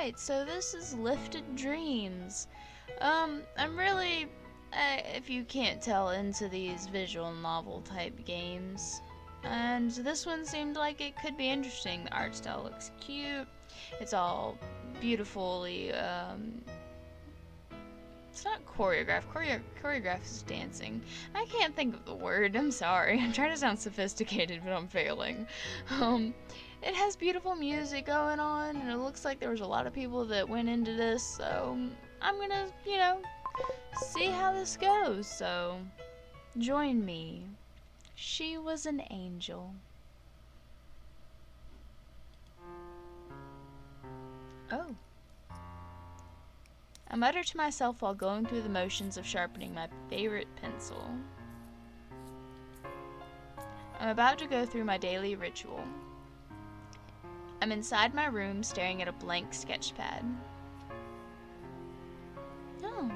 Alright, so this is Lifted Dreams. I'm really, if you can't tell, into these visual novel type games. And this one seemed like it could be interesting. The art style looks cute. It's all beautifully, it's not choreographed. Choreograph is dancing. I can't think of the word. I'm sorry. I'm trying to sound sophisticated, but I'm failing. It has beautiful music going on, and it looks like there was a lot of people that went into this, so I'm gonna, see how this goes. So, join me. She was an angel. Oh. I mutter to myself while going through the motions of sharpening my favorite pencil. I'm about to go through my daily ritual. I'm inside my room staring at a blank sketch pad. Oh.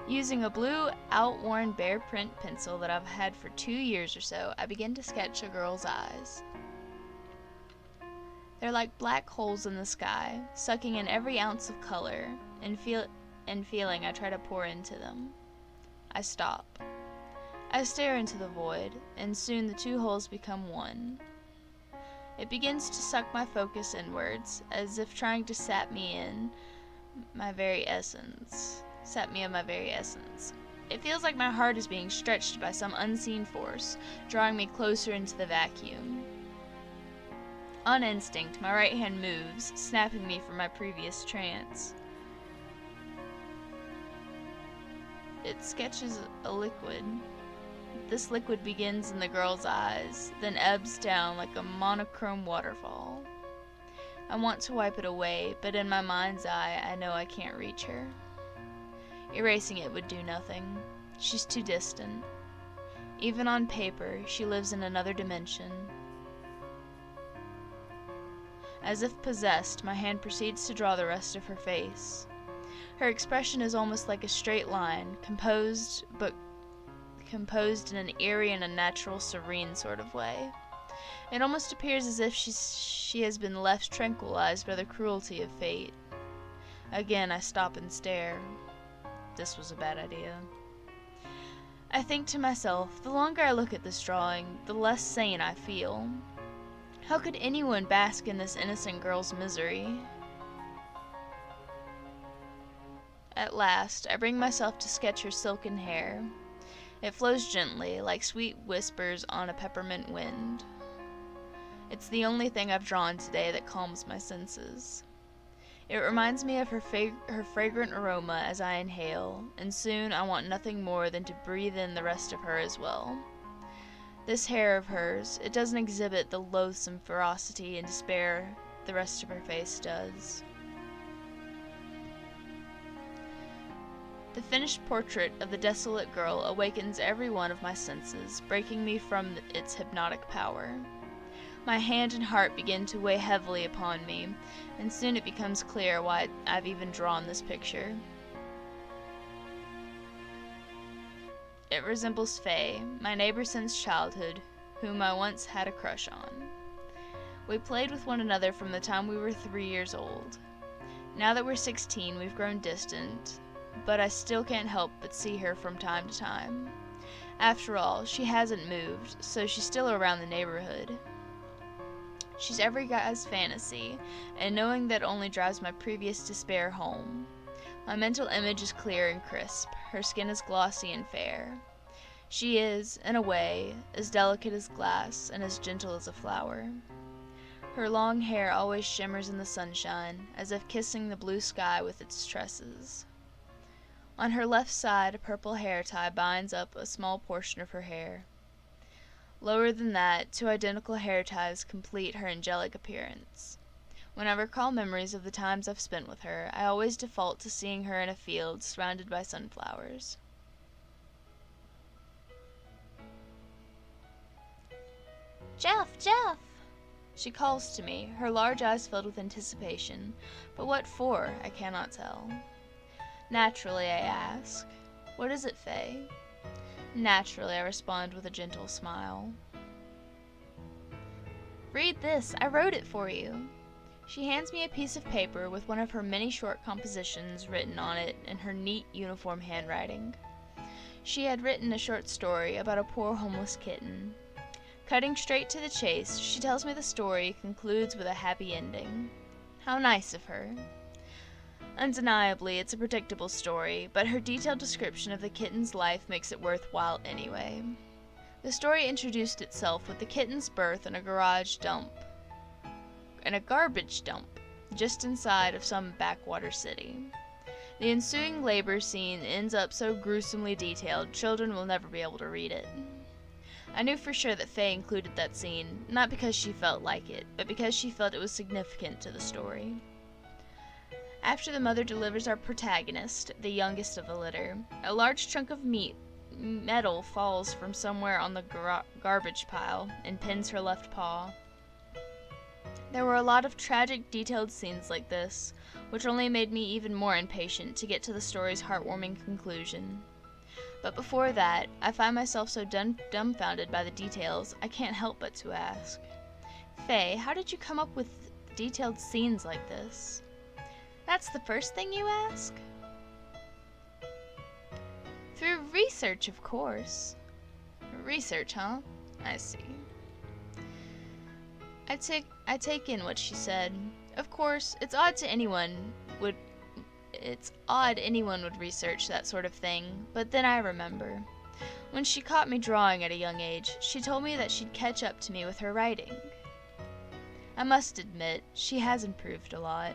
Using a blue, outworn bear print pencil that I've had for 2 years or so, I begin to sketch a girl's eyes. They're like black holes in the sky, sucking in every ounce of color, and feeling I try to pour into them. I stop. I stare into the void, and soon the two holes become one. It begins to suck my focus inwards, as if trying to sap me of my very essence. It feels like my heart is being stretched by some unseen force, drawing me closer into the vacuum. On instinct, my right hand moves, snapping me from my previous trance. It sketches a liquid. This liquid begins in the girl's eyes, then ebbs down like a monochrome waterfall. I want to wipe it away, but in my mind's eye, I know I can't reach her. Erasing it would do nothing. She's too distant. Even on paper, she lives in another dimension. As if possessed, my hand proceeds to draw the rest of her face. Her expression is almost like a straight line, composed in an eerie and unnatural, serene sort of way. It almost appears as if she has been left tranquilized by the cruelty of fate. Again, I stop and stare. This was a bad idea. I think to myself, the longer I look at this drawing, the less sane I feel. How could anyone bask in this innocent girl's misery? At last, I bring myself to sketch her silken hair. It flows gently, like sweet whispers on a peppermint wind. It's the only thing I've drawn today that calms my senses. It reminds me of her fragrant aroma as I inhale, and soon I want nothing more than to breathe in the rest of her as well. This hair of hers, it doesn't exhibit the loathsome ferocity and despair the rest of her face does. The finished portrait of the desolate girl awakens every one of my senses, breaking me from its hypnotic power. My hand and heart begin to weigh heavily upon me, and soon it becomes clear why I've even drawn this picture. It resembles Faye, my neighbor since childhood, whom I once had a crush on. We played with one another from the time we were 3 years old. Now that we're 16, we've grown distant, but I still can't help but see her from time to time. After all, she hasn't moved, so she's still around the neighborhood. She's every guy's fantasy, and knowing that only drives my previous despair home. My mental image is clear and crisp. Her skin is glossy and fair. She is, in a way, as delicate as glass and as gentle as a flower. Her long hair always shimmers in the sunshine, as if kissing the blue sky with its tresses. On her left side, a purple hair tie binds up a small portion of her hair. Lower than that, 2 identical hair ties complete her angelic appearance. When I recall memories of the times I've spent with her, I always default to seeing her in a field surrounded by sunflowers. "Jeff, Jeff!" She calls to me, her large eyes filled with anticipation, but what for, I cannot tell. Naturally, I ask, "What is it, Faye?" Naturally, I respond with a gentle smile. "Read this, I wrote it for you." She hands me a piece of paper with one of her many short compositions written on it in her neat uniform handwriting. She had written a short story about a poor homeless kitten. Cutting straight to the chase, she tells me the story concludes with a happy ending. How nice of her. Undeniably, it's a predictable story, but her detailed description of the kitten's life makes it worthwhile anyway. The story introduced itself with the kitten's birth in a garbage dump, just inside of some backwater city. The ensuing labor scene ends up so gruesomely detailed, children will never be able to read it. I knew for sure that Faye included that scene, not because she felt like it, but because she felt it was significant to the story. After the mother delivers our protagonist, the youngest of the litter, a large chunk of metal falls from somewhere on the garbage pile and pins her left paw. There were a lot of tragic, detailed scenes like this, which only made me even more impatient to get to the story's heartwarming conclusion. But before that, I find myself so dumbfounded by the details, I can't help but to ask, Faye, how did you come up with detailed scenes like this? That's the first thing you ask? Through research, of course. Research, huh? I see. I take in what she said. Of course, it's odd anyone would research that sort of thing, but then I remember. When she caught me drawing at a young age, she told me that she'd catch up to me with her writing. I must admit, she has improved a lot.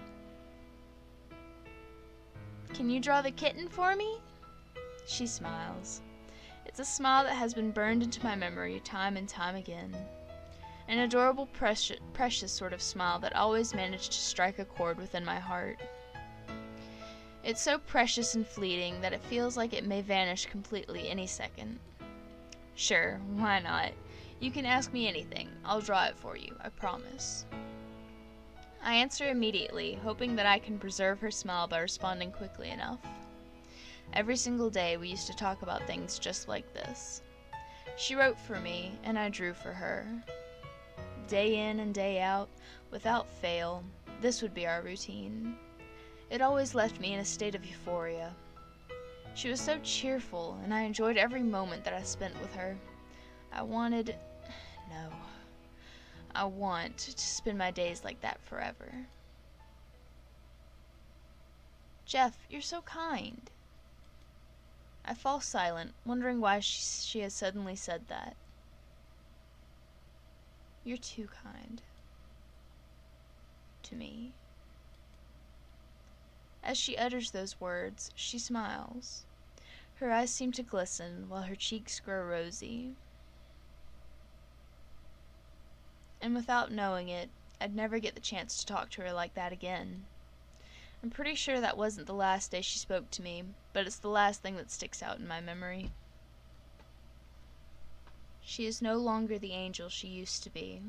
Can you draw the kitten for me? She smiles. It's a smile that has been burned into my memory time and time again. An adorable, precious sort of smile that always managed to strike a chord within my heart. It's so precious and fleeting that it feels like it may vanish completely any second. Sure, why not? You can ask me anything. I'll draw it for you, I promise. I answer immediately, hoping that I can preserve her smile by responding quickly enough. Every single day we used to talk about things just like this. She wrote for me, and I drew for her. Day in and day out, without fail, this would be our routine. It always left me in a state of euphoria. She was so cheerful, and I enjoyed every moment that I spent with her. I want to spend my days like that forever. Jeff, you're so kind. I fall silent, wondering why she has suddenly said that. You're too kind. To me. As she utters those words, she smiles. Her eyes seem to glisten, while her cheeks grow rosy. And without knowing it, I'd never get the chance to talk to her like that again. I'm pretty sure that wasn't the last day she spoke to me, but it's the last thing that sticks out in my memory. She is no longer the angel she used to be.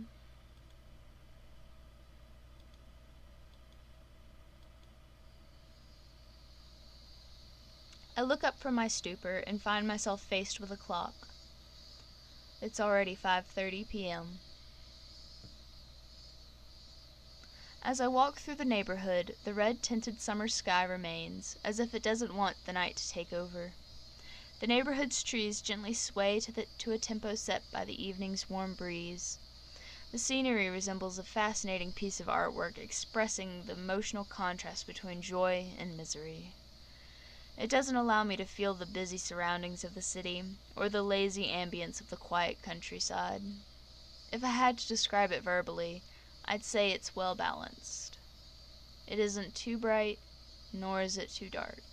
I look up from my stupor and find myself faced with a clock. It's already 5:30 p.m. As I walk through the neighborhood, the red-tinted summer sky remains, as if it doesn't want the night to take over. The neighborhood's trees gently sway to a tempo set by the evening's warm breeze. The scenery resembles a fascinating piece of artwork expressing the emotional contrast between joy and misery. It doesn't allow me to feel the busy surroundings of the city, or the lazy ambience of the quiet countryside. If I had to describe it verbally, I'd say it's well balanced. It isn't too bright, nor is it too dark.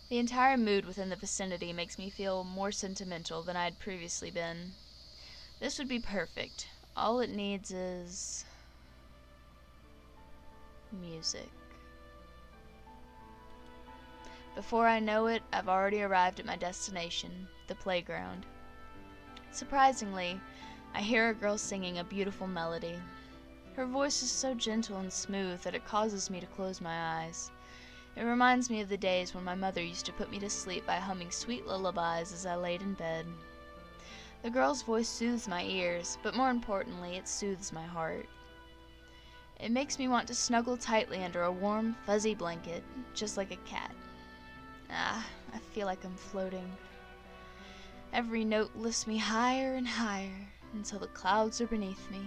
The entire mood within the vicinity makes me feel more sentimental than I had previously been. This would be perfect. All it needs is music. Before I know it, I've already arrived at my destination, the playground. Surprisingly, I hear a girl singing a beautiful melody. Her voice is so gentle and smooth that it causes me to close my eyes. It reminds me of the days when my mother used to put me to sleep by humming sweet lullabies as I laid in bed. The girl's voice soothes my ears, but more importantly, it soothes my heart. It makes me want to snuggle tightly under a warm, fuzzy blanket, just like a cat. I feel like I'm floating. Every note lifts me higher and higher until the clouds are beneath me.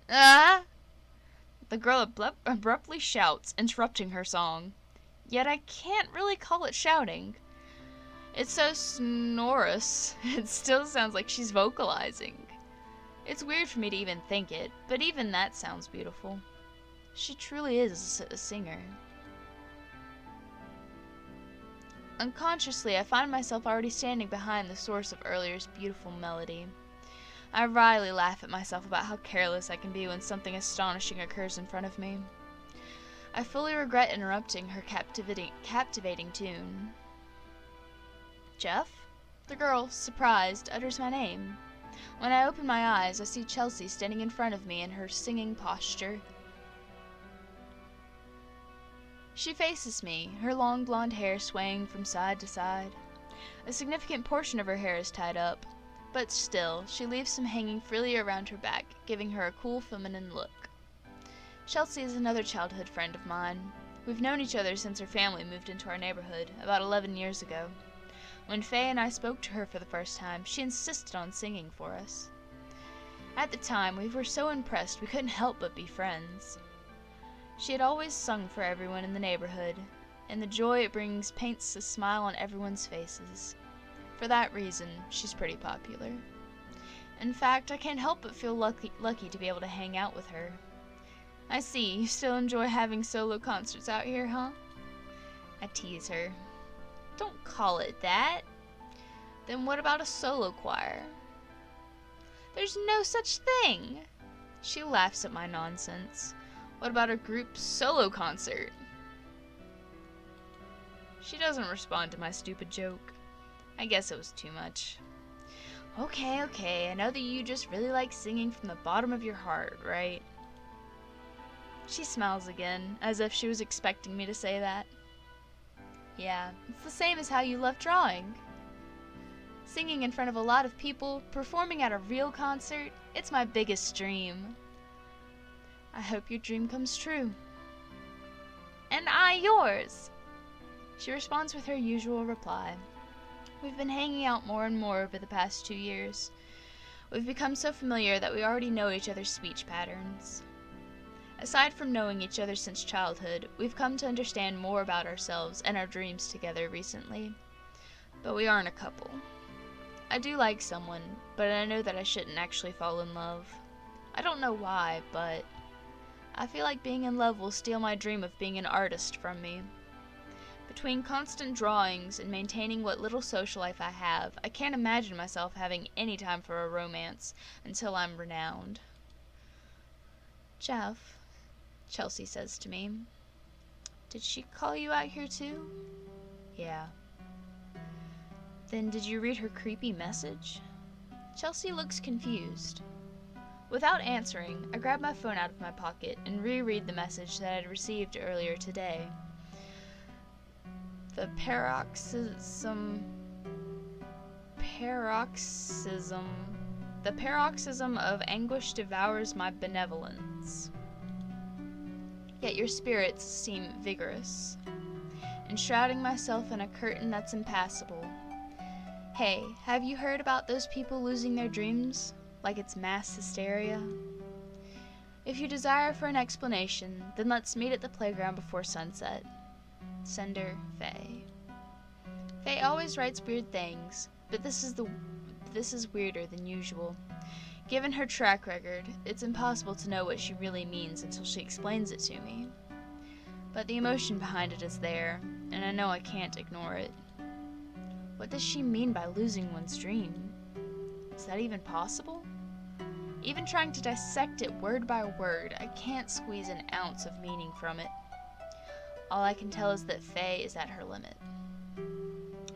Ah! The girl abruptly shouts, interrupting her song. Yet I can't really call it shouting. It's so sonorous, it still sounds like she's vocalizing. It's weird for me to even think it, but even that sounds beautiful. She truly is a singer. Unconsciously, I find myself already standing behind the source of earlier's beautiful melody. I wryly laugh at myself about how careless I can be when something astonishing occurs in front of me. I fully regret interrupting her captivating tune. Jeff? The girl, surprised, utters my name. When I open my eyes, I see Chelsea standing in front of me in her singing posture. She faces me, her long blonde hair swaying from side to side. A significant portion of her hair is tied up, but still, she leaves some hanging freely around her back, giving her a cool feminine look. Chelsea is another childhood friend of mine. We've known each other since her family moved into our neighborhood, about 11 years ago. When Faye and I spoke to her for the first time, she insisted on singing for us. At the time, we were so impressed we couldn't help but be friends. She had always sung for everyone in the neighborhood, and the joy it brings paints a smile on everyone's faces. For that reason, she's pretty popular. In fact, I can't help but feel lucky to be able to hang out with her. I see, you still enjoy having solo concerts out here, huh? I tease her. Don't call it that. Then what about a solo choir? There's no such thing. She laughs at my nonsense. What about a group solo concert? She doesn't respond to my stupid joke. I guess it was too much. Okay, I know that you just really like singing from the bottom of your heart, right? She smiles again, as if she was expecting me to say that. Yeah, it's the same as how you love drawing. Singing in front of a lot of people, performing at a real concert, it's my biggest dream. I hope your dream comes true. And I yours. She responds with her usual reply. We've been hanging out more and more over the past 2 years. We've become so familiar that we already know each other's speech patterns. Aside from knowing each other since childhood, we've come to understand more about ourselves and our dreams together recently. But we aren't a couple. I do like someone, but I know that I shouldn't actually fall in love. I don't know why, but I feel like being in love will steal my dream of being an artist from me. Between constant drawings and maintaining what little social life I have, I can't imagine myself having any time for a romance until I'm renowned. Jeff, Chelsea says to me, did she call you out here too? Yeah. Then did you read her creepy message? Chelsea looks confused. Without answering, I grab my phone out of my pocket and reread the message that I had received earlier today. The paroxysm of anguish devours my benevolence. Yet your spirits seem vigorous. Enshrouding myself in a curtain that's impassable. Hey, have you heard about those people losing their dreams? Like it's mass hysteria? If you desire for an explanation, then let's meet at the playground before sunset. Sender, Faye. Faye always writes weird things, but this is weirder than usual. Given her track record, it's impossible to know what she really means until she explains it to me. But the emotion behind it is there, and I know I can't ignore it. What does she mean by losing one's dream? Is that even possible? Even trying to dissect it word by word, I can't squeeze an ounce of meaning from it. All I can tell is that Faye is at her limit.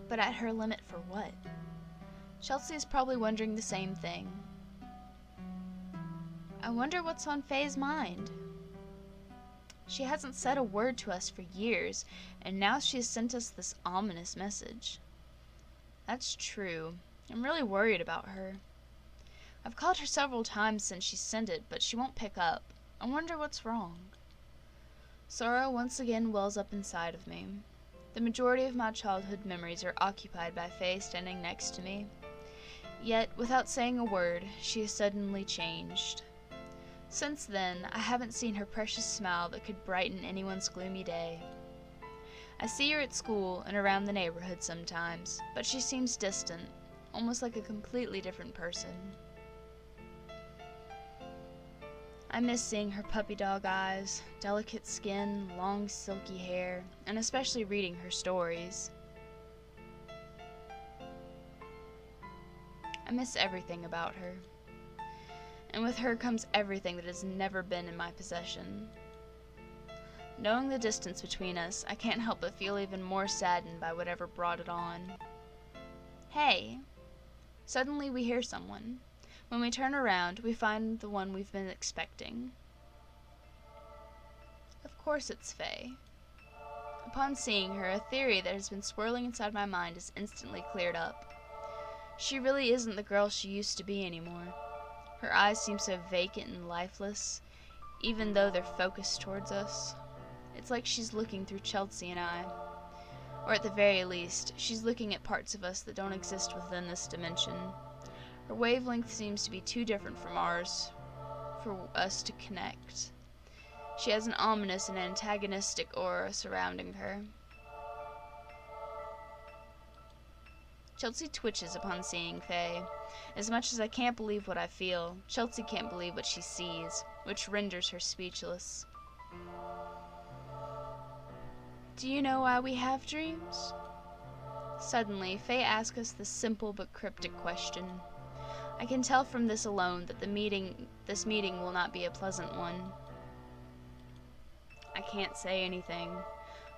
But at her limit for what? Chelsea is probably wondering the same thing. I wonder what's on Faye's mind. She hasn't said a word to us for years, and now she has sent us this ominous message. That's true. I'm really worried about her. I've called her several times since she sent it, but she won't pick up. I wonder what's wrong. Sorrow once again wells up inside of me. The majority of my childhood memories are occupied by Faye standing next to me. Yet, without saying a word, she has suddenly changed. Since then, I haven't seen her precious smile that could brighten anyone's gloomy day. I see her at school and around the neighborhood sometimes, but she seems distant, almost like a completely different person. I miss seeing her puppy dog eyes, delicate skin, long silky hair, and especially reading her stories. I miss everything about her. And with her comes everything that has never been in my possession. Knowing the distance between us, I can't help but feel even more saddened by whatever brought it on. Hey! Suddenly we hear someone. When we turn around, we find the one we've been expecting. Of course it's Faye. Upon seeing her, a theory that has been swirling inside my mind is instantly cleared up. She really isn't the girl she used to be anymore. Her eyes seem so vacant and lifeless, even though they're focused towards us. It's like she's looking through Chelsea and I. Or at the very least, she's looking at parts of us that don't exist within this dimension. Her wavelength seems to be too different from ours for us to connect. She has an ominous and antagonistic aura surrounding her. Chelsea twitches upon seeing Faye. As much as I can't believe what I feel, Chelsea can't believe what she sees, which renders her speechless. Do you know why we have dreams? Suddenly, Faye asks us this simple but cryptic question. I can tell from this alone that this meeting will not be a pleasant one. I can't say anything.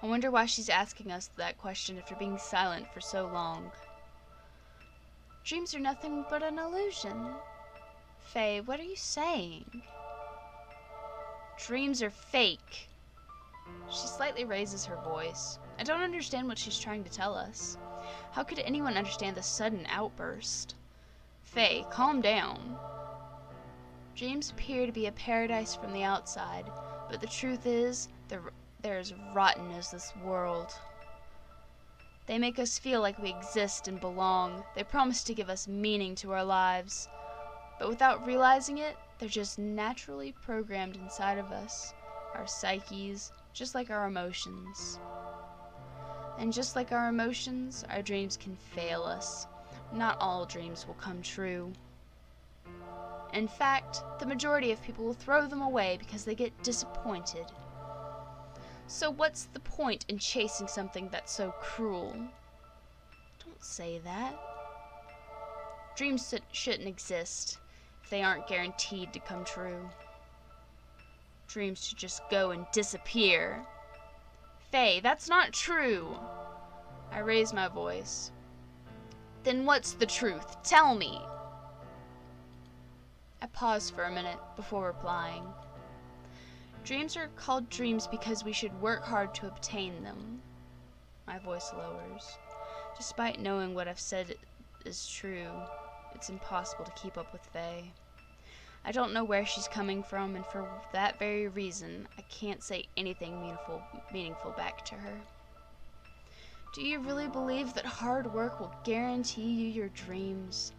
I wonder why she's asking us that question after being silent for so long. Dreams are nothing but an illusion. Faye, what are you saying? Dreams are fake. She slightly raises her voice. I don't understand what she's trying to tell us. How could anyone understand this sudden outburst? Faye, calm down. Dreams appear to be a paradise from the outside, but the truth is, they're as rotten as this world. They make us feel like we exist and belong. They promise to give us meaning to our lives. But without realizing it, they're just naturally programmed inside of us, our psyches, just like our emotions. And just like our emotions, our dreams can fail us. Not all dreams will come true. In fact, the majority of people will throw them away because they get disappointed. So what's the point in chasing something that's so cruel? Don't say that. Dreams shouldn't exist if they aren't guaranteed to come true. Dreams should just go and disappear. Faye, that's not true. I raise my voice. Then what's the truth? Tell me. I pause for a minute before replying. Dreams are called dreams because we should work hard to obtain them. My voice lowers. Despite knowing what I've said is true, it's impossible to keep up with Faye. I don't know where she's coming from, and for that very reason, I can't say anything meaningful back to her. Do you really believe that hard work will guarantee you your dreams?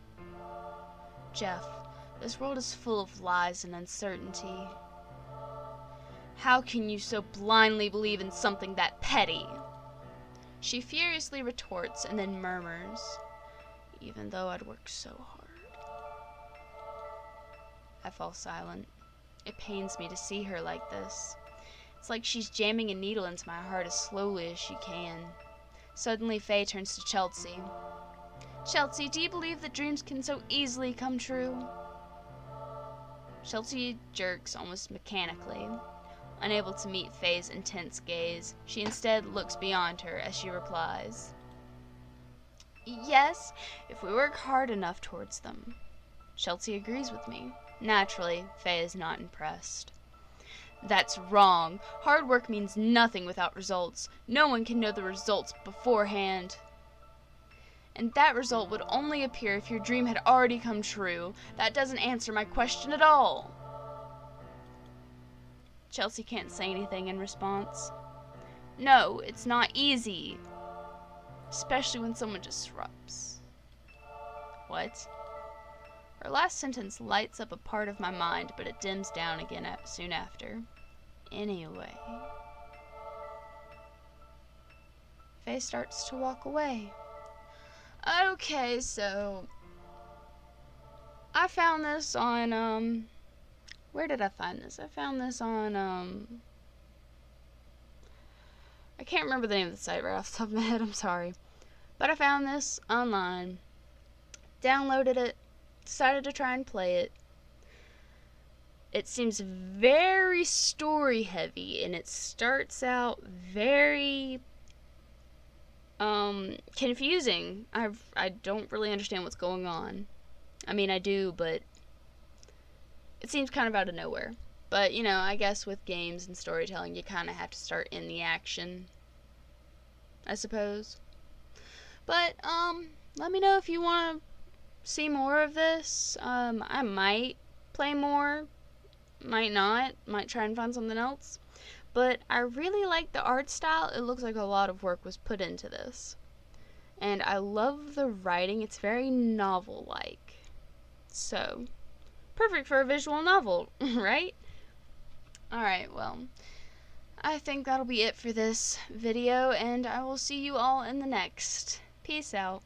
Jeff, this world is full of lies and uncertainty. How can you so blindly believe in something that petty? She furiously retorts and then murmurs, even though I'd worked so hard. I fall silent. It pains me to see her like this. It's like she's jamming a needle into my heart as slowly as she can. Suddenly, Faye turns to Chelsea. Chelsea, do you believe that dreams can so easily come true? Chelsea jerks almost mechanically. Unable to meet Faye's intense gaze, she instead looks beyond her as she replies, yes, if we work hard enough towards them. Chelsea agrees with me. Naturally, Faye is not impressed. That's wrong. Hard work means nothing without results. No one can know the results beforehand. And that result would only appear if your dream had already come true. That doesn't answer my question at all. Chelsea can't say anything in response. No, it's not easy. Especially when someone disrupts. What? Her last sentence lights up a part of my mind, but it dims down again soon after. Anyway. Faye starts to walk away. Okay, so I found this on, where did I find this? I found this on, I can't remember the name of the site right off the top of my head, I'm sorry. But I found this online, downloaded it, decided to try and play it. It seems very story heavy, and it starts out very confusing. I don't really understand what's going on. I mean, I do, but it seems kind of out of nowhere. But, you know, I guess with games and storytelling, you kind of have to start in the action, I suppose. But, let me know if you want to see more of this. I might play more, might not, might try and find something else. But I really like the art style. It looks like a lot of work was put into this. And I love the writing. It's very novel-like. So, perfect for a visual novel, right? Alright, well, I think that'll be it for this video, and I will see you all in the next. Peace out.